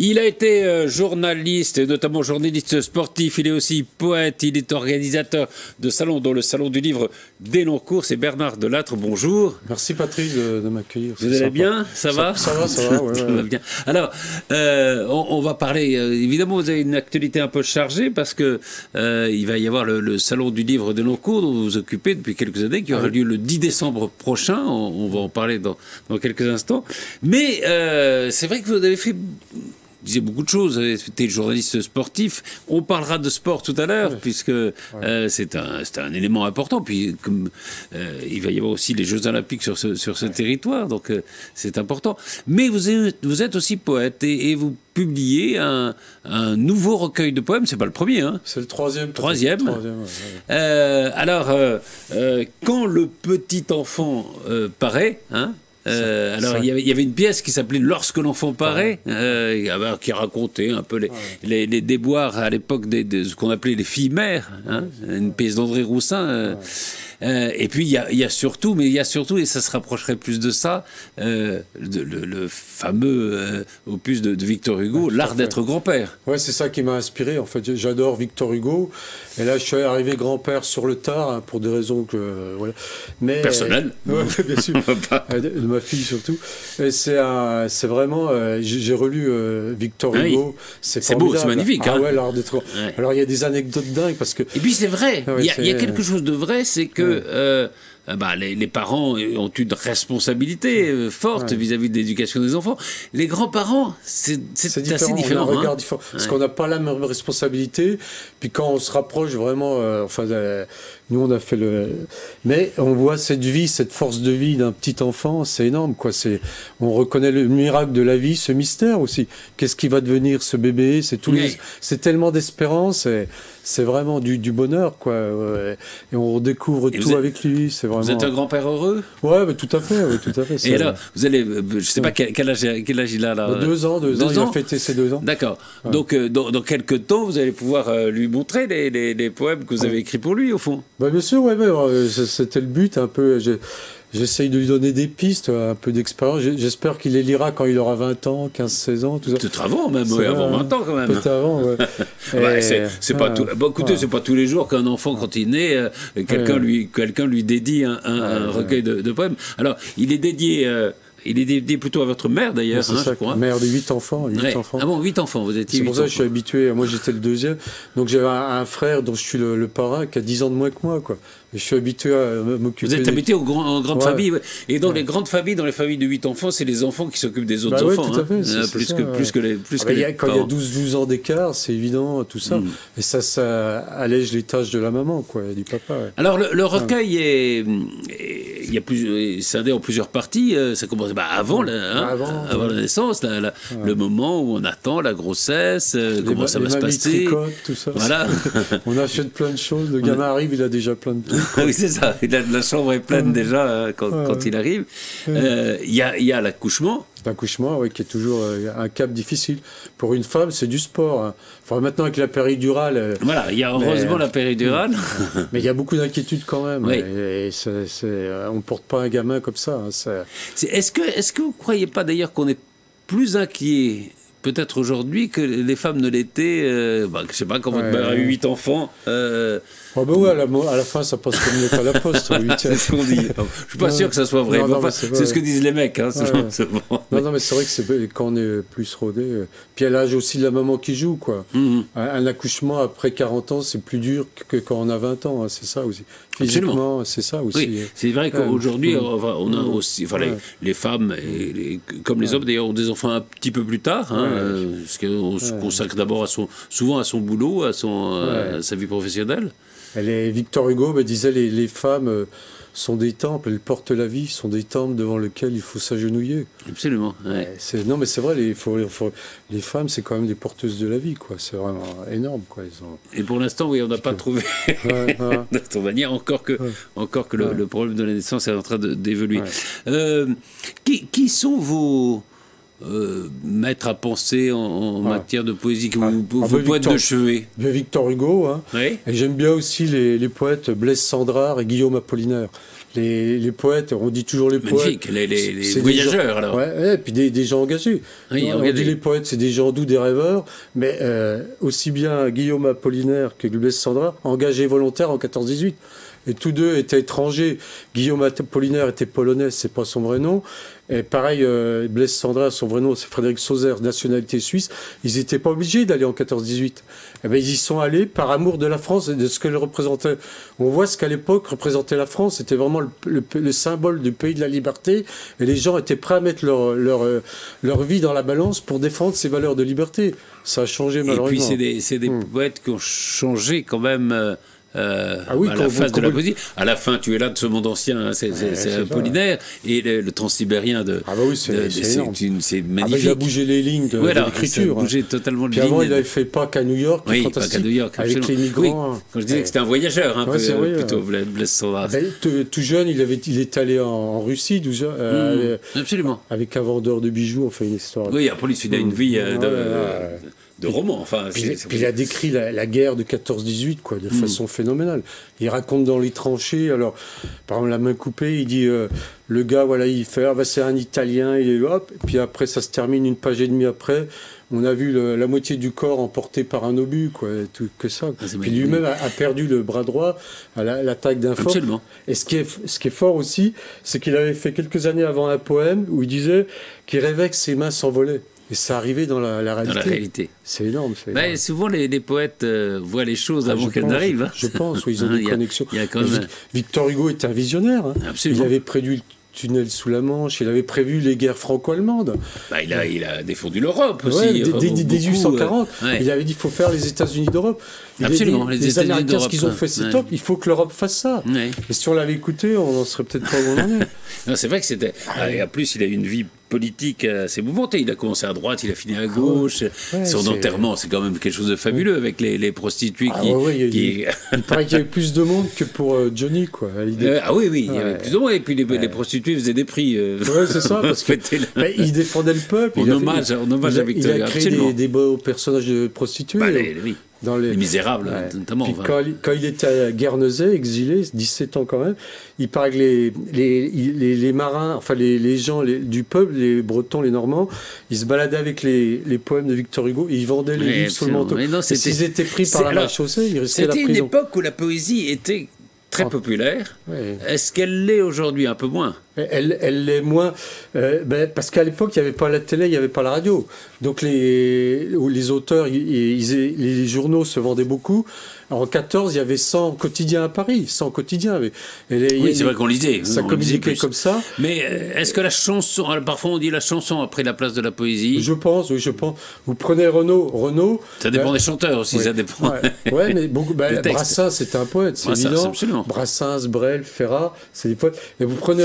Il a été journaliste, et notamment journaliste sportif. Il est aussi poète. Il est organisateur de salons, dont le Salon du Livre d'Elancourt. C'est Bernard Delattre. Bonjour. Merci Patrice de m'accueillir. Vous allez bien? Ça va? Ça va, ouais, ça va bien. Alors, on va parler. Évidemment, vous avez une actualité un peu chargée parce que il va y avoir le Salon du Livre d'Elancourt dont vous vous occupez depuis quelques années, qui aura lieu le 10 décembre prochain. On va en parler dans quelques instants. Mais c'est vrai que vous avez fait... disait beaucoup de choses, c'était journaliste sportif. On parlera de sport tout à l'heure, puisque c'est un élément important. Puis comme il va y avoir aussi les Jeux Olympiques sur ce territoire, donc c'est important. Mais vous êtes aussi poète et vous publiez un nouveau recueil de poèmes. C'est pas le premier, hein? C'est le troisième. Alors, quand le petit enfant paraît, hein? Alors, il y avait une pièce qui s'appelait Lorsque l'enfant paraît, qui racontait un peu les déboires à l'époque de ce qu'on appelait les filles mères, hein, une pièce d'André Roussin. Et puis il y a surtout, et ça se rapprocherait plus de ça, le fameux opus de Victor Hugo, L'art d'être grand-père. Ouais, c'est ça qui m'a inspiré. En fait, j'adore Victor Hugo. Et là, je suis arrivé grand-père sur le tard, hein, pour des raisons que voilà. Mais personnelles. Bien sûr. De ma fille surtout. Et c'est vraiment. J'ai relu Victor Hugo. C'est beau, c'est magnifique. Ah hein. ouais, l'art d'être. Ouais. Alors il y a des anecdotes dingues parce que. Et puis c'est vrai. Il y a quelque chose de vrai, c'est que. Les parents ont une responsabilité forte vis-à-vis de l'éducation des enfants. Les grands-parents, c'est assez différent. On a un regard différent. Parce qu'on n'a pas la même responsabilité. Puis quand on se rapproche vraiment, nous on a fait mais on voit cette vie, cette force de vie d'un petit enfant, c'est énorme, quoi. On reconnaît le miracle de la vie, ce mystère aussi. Qu'est-ce qui va devenir ce bébé? C'est tellement d'espérance. C'est vraiment du bonheur, quoi. Et on redécouvre tout avec lui. C'est vraiment. Vous êtes un grand-père heureux? Ouais, mais tout à fait. Et alors, vous allez, je sais pas quel âge il a là. 2 ans. Il a fêté ses 2 ans. D'accord. Ouais. Donc, dans quelques temps, vous allez pouvoir lui montrer les poèmes que vous avez écrits pour lui, au fond. Bah, bien sûr, c'était le but, un peu. J'essaye de lui donner des pistes, un peu d'expérience. J'espère qu'il les lira quand il aura 20 ans, 15, 16 ans, tout ça. Peut-être avant même, avant 20 ans quand même. Peut-être avant, ouais. C'est pas tout. Bon, écoutez, c'est pas tous les jours qu'un enfant, quand il naît, quelqu'un lui dédie un recueil de poèmes. Alors, il est dédié plutôt à votre mère, d'ailleurs, je crois. Mère de 8 enfants. 8 enfants. Ah bon, 8 enfants, vous étiez 8 enfants. C'est pour ça que je suis habitué. Moi, j'étais le deuxième. Donc, j'avais un frère dont je suis le parrain qui a 10 ans de moins que moi, quoi. Et je suis habitué à m'occuper. Vous êtes habitué aux grandes familles. Ouais. Et dans les grandes familles, dans les familles de 8 enfants, c'est les enfants qui s'occupent des autres enfants. Tout à fait. Plus que les quand il y a 12 ans d'écart, c'est évident, tout ça. Et ça allège les tâches de la maman, quoi, du papa. Ouais. Alors, le recueil est scindé en plusieurs parties. Ça commence avant la naissance, le moment où on attend la grossesse, comment ça va se passer. Tout ça. Voilà. On achète plein de choses. Le gamin arrive, il a déjà plein de trucs. Oui, c'est ça. La chambre est pleine déjà quand il arrive. Il y a l'accouchement. L'accouchement, qui est toujours un cap difficile. Pour une femme, c'est du sport. Hein. Enfin, maintenant, avec la péridurale... Voilà, il y a heureusement la péridurale. Mais il y a beaucoup d'inquiétudes quand même. Oui. On ne porte pas un gamin comme ça. Hein, Est-ce que vous ne croyez pas d'ailleurs qu'on est plus inquiet peut-être aujourd'hui que les femmes ne l'étaient, je ne sais pas, quand votre mère a eu 8 enfants. À la fin, ça passe comme lettre à la poste. C'est ce qu'on dit. Je ne suis pas sûr que ça soit vrai. C'est ce que disent les mecs. Hein, non, mais c'est vrai que quand on est plus rodé. Puis à l'âge aussi de la maman qui joue, quoi. Un accouchement après 40 ans, c'est plus dur que quand on a 20 ans. Hein, c'est ça aussi. Physiquement, c'est ça aussi. Oui, c'est vrai qu'aujourd'hui, on a aussi, les femmes, comme les hommes d'ailleurs, ont des enfants un petit peu plus tard, parce qu'on se consacre d'abord souvent à son boulot, à sa vie professionnelle. Victor Hugo me disait les femmes sont des temples, elles portent la vie, sont des temples devant lesquels il faut s'agenouiller. Absolument. Ouais. Non, mais c'est vrai, les femmes, c'est quand même des porteuses de la vie, quoi. C'est vraiment énorme, quoi. Et pour l'instant, oui, on n'a pas trouvé d'autre manière, encore que le problème de la naissance est en train d'évoluer. Ouais. Qui sont vos maîtres à penser en matière de poésie, vos poètes de chevet? Victor Hugo, hein. Oui. Et j'aime bien aussi les poètes Blaise Cendrars et Guillaume Apollinaire. les poètes, on dit toujours les magnifique, poètes. Les voyageurs, alors. Ouais, et puis des gens engagés. Oui, on dit les poètes, c'est des gens doux, des rêveurs, mais aussi bien Guillaume Apollinaire que Blaise Cendrars, engagés volontaires en 14-18. Et tous deux étaient étrangers. Guillaume Apollinaire était polonais, c'est pas son vrai nom. Et pareil, Blaise Cendrars, son vrai nom, c'est Frédéric Sauzer, nationalité suisse. Ils n'étaient pas obligés d'aller en 14-18. Eh ben, ils y sont allés par amour de la France et de ce qu'elle représentait. On voit ce qu'à l'époque représentait la France. C'était vraiment le symbole du pays de la liberté. Et les gens étaient prêts à mettre leur vie dans la balance pour défendre ces valeurs de liberté. Ça a changé malheureusement. Et puis c'est des poètes qui ont changé quand même... ah oui, à la face de la poésie. À la fin, tu es là de ce monde ancien, hein, c'est Apollinaire, et le transsibérien de. Ah bah oui, c'est magnifique. Ah bah, il a bougé les lignes de l'écriture. Il a bougé totalement les lignes. Puis avant, il avait fait Pâques à New York, oui, fantastique, Pâques à New York, avec les migrants. Oui. Quand je disais que c'était un voyageur, un peu plutôt, Blaise Cendrars. Tout jeune, il est allé en Russie, absolument, avec un vendeur de bijoux, on fait une histoire. Oui, après, il a une vie de roman. Enfin, puis il a décrit la guerre de 14-18 de façon phénoménale. Il raconte dans les tranchées, alors par exemple la main coupée, il dit le gars voilà il fait c'est un Italien, il est hop, et puis après ça se termine une page et demie après. On a vu la moitié du corps emporté par un obus, tout que ça. Puis lui-même a perdu le bras droit à l'attaque d'un phoque. Absolument. Et ce qui est fort aussi, c'est qu'il avait fait quelques années avant un poème où il disait qu'il rêvait que ses mains s'envolaient. Et ça arrivait dans la réalité. Dans la réalité. C'est énorme. Souvent, les poètes voient les choses avant qu'elles n'arrivent. Hein. Je pense, oui, ils ont des connexions. Il y a quand même... Victor Hugo était un visionnaire. Hein. Absolument. Il avait prévu le tunnel sous la Manche, il avait prévu les guerres franco-allemandes. Il a défendu l'Europe aussi. Ouais, dès 1840, il avait dit qu'il faut faire les États-Unis d'Europe. Absolument. Les Américains, ce qu'ils ont fait, c'est top. Il faut que l'Europe fasse ça. Ouais. Et si on l'avait écouté, on n'en serait peut-être pas où on en est. Non, c'est vrai que c'était... Et en plus, il a eu une vie politique assez mouvementée. Il a commencé à droite, il a fini à gauche. Son enterrement, c'est quand même quelque chose de fabuleux avec les prostituées qui... Il paraît qu'il y avait plus de monde que pour Johnny, quoi. Ah oui, il y avait plus de monde. Et puis les prostituées faisaient des prix. Ouais, c'est ça, parce qu'il défendait le peuple. En hommage à Victor. Il a créé des beaux personnages de prostituées. Oui. Les Misérables, notamment. Puis quand il était à Guernesey, exilé, 17 ans quand même, il paraît que les marins, enfin les gens du peuple, les Bretons, les Normands, ils se baladaient avec les poèmes de Victor Hugo et ils vendaient les livres sur le manteau. Et s'ils étaient pris par la marechaussée, ils risquaient la prison. C'était une époque où la poésie était très populaire. Est-ce qu'elle l'est aujourd'hui? Un peu moins. Elle l'est moins, parce qu'à l'époque, il n'y avait pas la télé, il n'y avait pas la radio. Donc les auteurs, les journaux se vendaient beaucoup. En 14, il y avait 100 quotidiens à Paris, 100 quotidiens. Oui, c'est vrai qu'on lisait. Ça communiquait comme ça. Mais est-ce que la chanson, parfois on dit la chanson a pris la place de la poésie? Je pense. Vous prenez Renaud. Ça dépend des chanteurs aussi, ça dépend. Ouais, mais beaucoup. Brassens, c'est un poète, c'est évident. Absolument. Brassens, Brel, Ferrat, c'est des poètes. Et vous prenez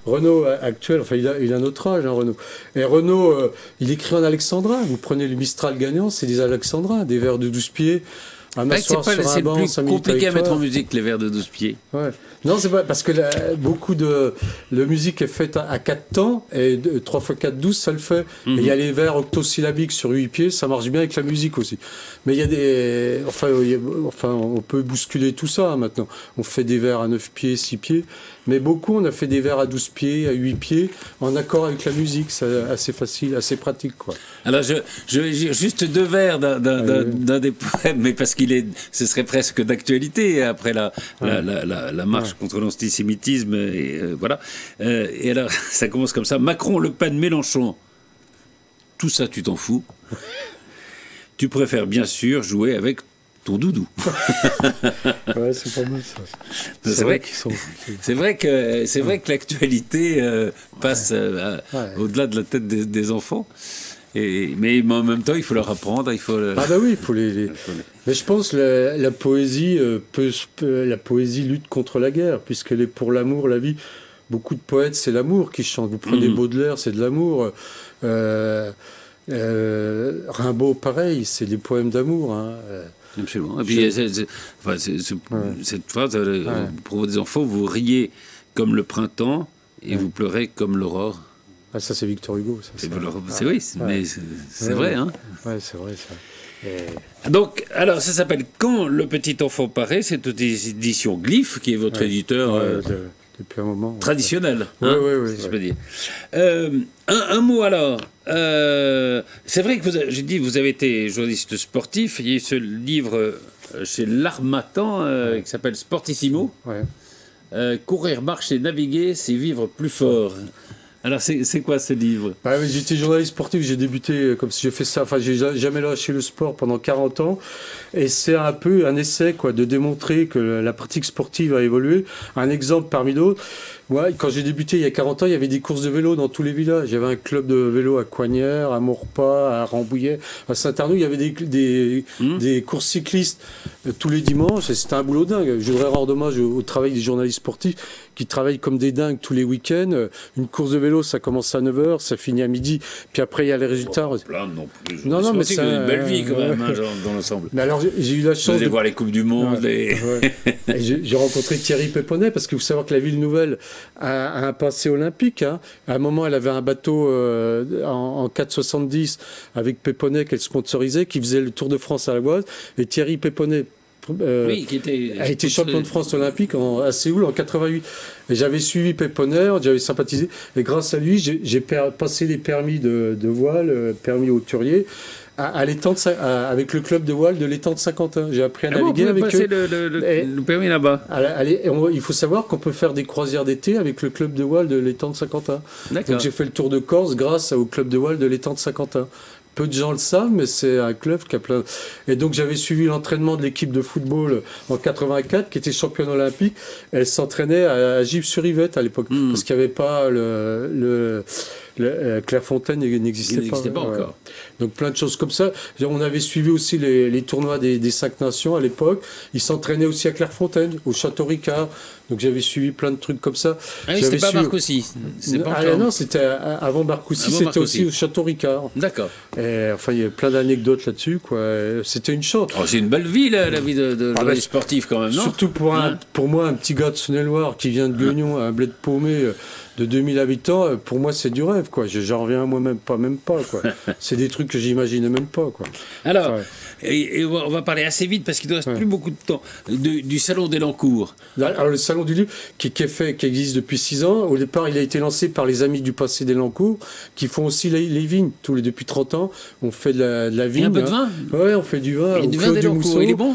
Renaud actuel, enfin il a notre âge, Renaud. Et Renaud, il écrit en alexandrin. Vous prenez le Mistral gagnant, c'est des alexandrins, des vers de 12 pieds. C'est plus compliqué à mettre en musique que les vers de 12 pieds. Ouais. Non, c'est pas parce que beaucoup de musique est faite à 4 temps et 3 x 4, 12, ça le fait. Et il y a les vers octosyllabiques sur 8 pieds, ça marche bien avec la musique aussi. Mais il y a des... Enfin, on peut bousculer tout ça maintenant. On fait des vers à 9 pieds, 6 pieds. Mais beaucoup, on a fait des vers à 12 pieds, à 8 pieds, en accord avec la musique. C'est assez facile, assez pratique, quoi. Alors, juste 2 vers d'un des poèmes, mais parce ce serait presque d'actualité après la marche contre l'antisémitisme. Et voilà. Et alors, ça commence comme ça. Macron, Le Pen, Mélenchon. Tout ça, tu t'en fous. Tu préfères bien sûr jouer avec ton doudou. Ouais, c'est pas mal ça. C'est vrai que l'actualité passe au-delà de la tête des enfants. Mais en même temps, il faut leur apprendre. Ah bah oui, il faut les... Mais je pense que la poésie lutte contre la guerre, puisqu'elle est pour l'amour, la vie. Beaucoup de poètes, c'est l'amour qui chantent. Vous prenez Baudelaire, c'est de l'amour. Rimbaud, pareil, c'est des poèmes d'amour. Hein. Absolument. Et puis, cette phrase, au propos des enfants, vous riez comme le printemps et vous pleurez comme l'aurore. Ah, ça, c'est Victor Hugo. C'est vrai, hein. Ouais, c'est vrai, ça. Donc, alors, ça s'appelle Quand le petit enfant paraît, c'est aux éditions Glyph, qui est votre éditeur. depuis un moment. Traditionnel, oui, hein, oui, si je peux dire. Un mot alors. C'est vrai que j'ai dit vous avez été journaliste sportif. Il y a eu ce livre chez l'Harmattan qui s'appelle Sportissimo. Ouais. Courir, marcher, naviguer, c'est vivre plus fort. Alors, c'est quoi ce livre? J'étais journaliste sportif, j'ai débuté comme si j'ai fait ça. Enfin, j'ai jamais lâché le sport pendant 40 ans. Et c'est un peu un essai, quoi, de démontrer que la pratique sportive a évolué. Un exemple parmi d'autres. Moi, quand j'ai débuté il y a 40 ans, il y avait des courses de vélo dans tous les villages. Il y avait un club de vélo à Coignères, à Maurepas, à Rambouillet, à Saint-Arnoux. Il y avait des courses cyclistes tous les dimanches. Et c'était un boulot dingue. Je voudrais rendre hommage au travail des journalistes sportifs qui travaillent comme des dingues tous les week-ends. Une course de vélo, ça commence à 9 h, ça finit à midi. Puis après, il y a les résultats. Non plus. Non, mais c'est une belle vie quand même, dans l'ensemble. Mais alors, j'ai eu la chance vous allez voir les Coupes du Monde. J'ai rencontré Thierry Péponnet parce qu'il faut savoir que la Ville Nouvelle a un passé olympique. Hein. À un moment, elle avait un bateau en 4,70 avec Péponnet qu'elle sponsorisait, qui faisait le Tour de France à la voile. Et Thierry Péponnet a été champion de France olympique à Séoul en 88. Et j'avais suivi Péponnet, j'avais sympathisé. Et grâce à lui, j'ai passé les permis de voile, permis hauturier, avec le club de voile de l'étang de Saint-Quentin. J'ai appris à naviguer avec eux. Le permis là-bas. Il faut savoir qu'on peut faire des croisières d'été avec le club de voile de l'étang de Saint-Quentin. Donc j'ai fait le tour de Corse grâce au club de voile de l'étang de Saint-Quentin. Peu de gens le savent, mais c'est un club qui a plein... Et donc j'avais suivi l'entraînement de l'équipe de football en 84, qui était championne olympique. Elle s'entraînait à Givres-sur-Yvette à l'époque, parce qu'il n'y avait pas Clairefontaine n'existait pas encore. Donc plein de choses comme ça. On avait suivi aussi les tournois des 5 nations à l'époque. Ils s'entraînaient aussi à Clairefontaine, au Château Ricard. Donc j'avais suivi plein de trucs comme ça. Ah oui, c'était pas Marcoussis. Non, c'était avant Marcoussis, c'était aussi au Château Ricard. D'accord. Enfin, il y a plein d'anecdotes là-dessus, quoi. C'était une chance. Oh, c'est une belle vie, la vie de sportif, quand même, non? Surtout pour moi, un petit gars de Saône-et-Loire qui vient de Guignon, un bled paumé de 2000 habitants, pour moi, c'est du rêve, quoi. J'en reviens à moi-même pas, quoi. C'est des trucs que j'imaginais même pas, quoi. Alors, et on va parler assez vite parce qu'il ne reste plus beaucoup de temps du Salon d'Elancourt. Alors, le Salon du Livre, qui existe depuis 6 ans, au départ, il a été lancé par les Amis du Passé d'Elancourt, qui font aussi les vignes. Depuis 30 ans, on fait de la vigne. Et un peu de vin? Ouais, on fait du vin. Et du vin d'Elancourt, il est bon?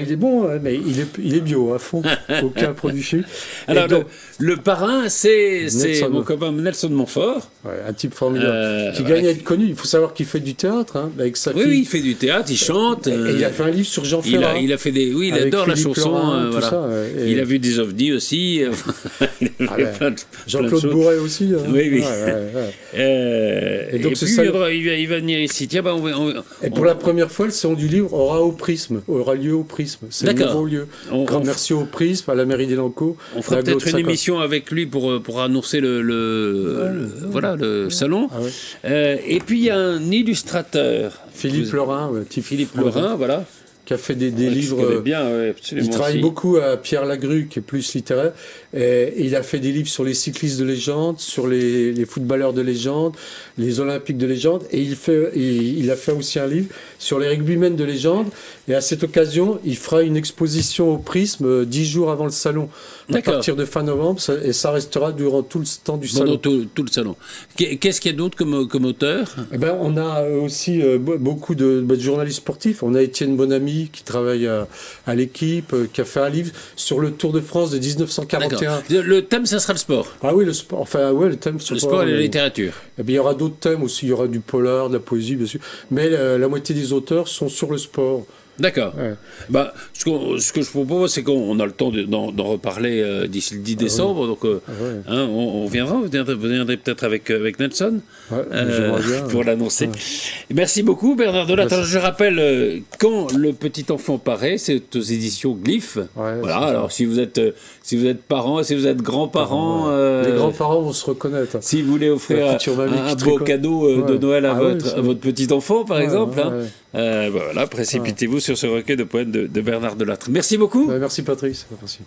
Il est bon, mais il est bio, à fond. Aucun produit chimique. Alors, donc, le parrain, c'est mon copain Nelson Montfort. Un type formidable. Qui gagne à être connu. Il faut savoir qu'il fait du théâtre, hein, avec sa fille. Oui, il fait du théâtre, il chante. Et il a fait un livre sur Jean Ferrat. Il a fait des... Oui, il adore la chanson. Voilà. Ça, il a vu des ovnis aussi. Jean-Claude Bourret aussi. Hein. Oui. Et donc, puis, il va venir ici. Tiens, et pour la première fois, le Salon du Livre aura lieu au Prisme. C'est un nouveau lieu. Grand merci au Prisme, à la mairie d'Elancourt. On fera peut-être une émission avec lui pour annoncer le salon. Et puis, il y a un illustrateur. Philippe Lorrain. Philippe Lorrain, voilà. Qui a fait des livres. Il travaille beaucoup à Pierre Lagrue, qui est plus littéraire. Et il a fait des livres sur les cyclistes de légende, sur les footballeurs de légende, les olympiques de légende. Et il a fait aussi un livre sur les rugbymen de légende. Et à cette occasion, il fera une exposition au Prisme 10 jours avant le salon. À partir de fin novembre. Et ça restera durant tout le temps du salon. Tout le salon. Qu'est-ce qu'il y a d'autre comme auteur? On a aussi beaucoup de journalistes sportifs. On a Étienne Bonamy qui travaille à l'équipe, qui a fait un livre sur le Tour de France de 1941. Le thème, ça sera le sport. Ah oui, le sport. Enfin, ouais, le thème. Le sport et la littérature. Et bien, il y aura d'autres thèmes aussi. Il y aura du polar, de la poésie, bien sûr. Mais la moitié des auteurs sont sur le sport. D'accord. Ce que je propose, c'est qu'on a le temps d'en reparler d'ici le 10 décembre. Donc, on viendra. Vous viendrez peut-être avec Nelson pour l'annoncer. Merci beaucoup, Bernard Delatte. Alors, je rappelle, quand le petit enfant paraît, c'est aux éditions Glyph. Voilà. Alors, si vous êtes parents, si vous êtes grands-parents, les grands-parents vont se reconnaître. Si vous voulez offrir un beau cadeau de Noël à votre petit enfant, par exemple. Voilà, précipitez-vous sur ce recueil de poèmes de Bernard Delatte. Merci beaucoup. Merci Patrice. Merci.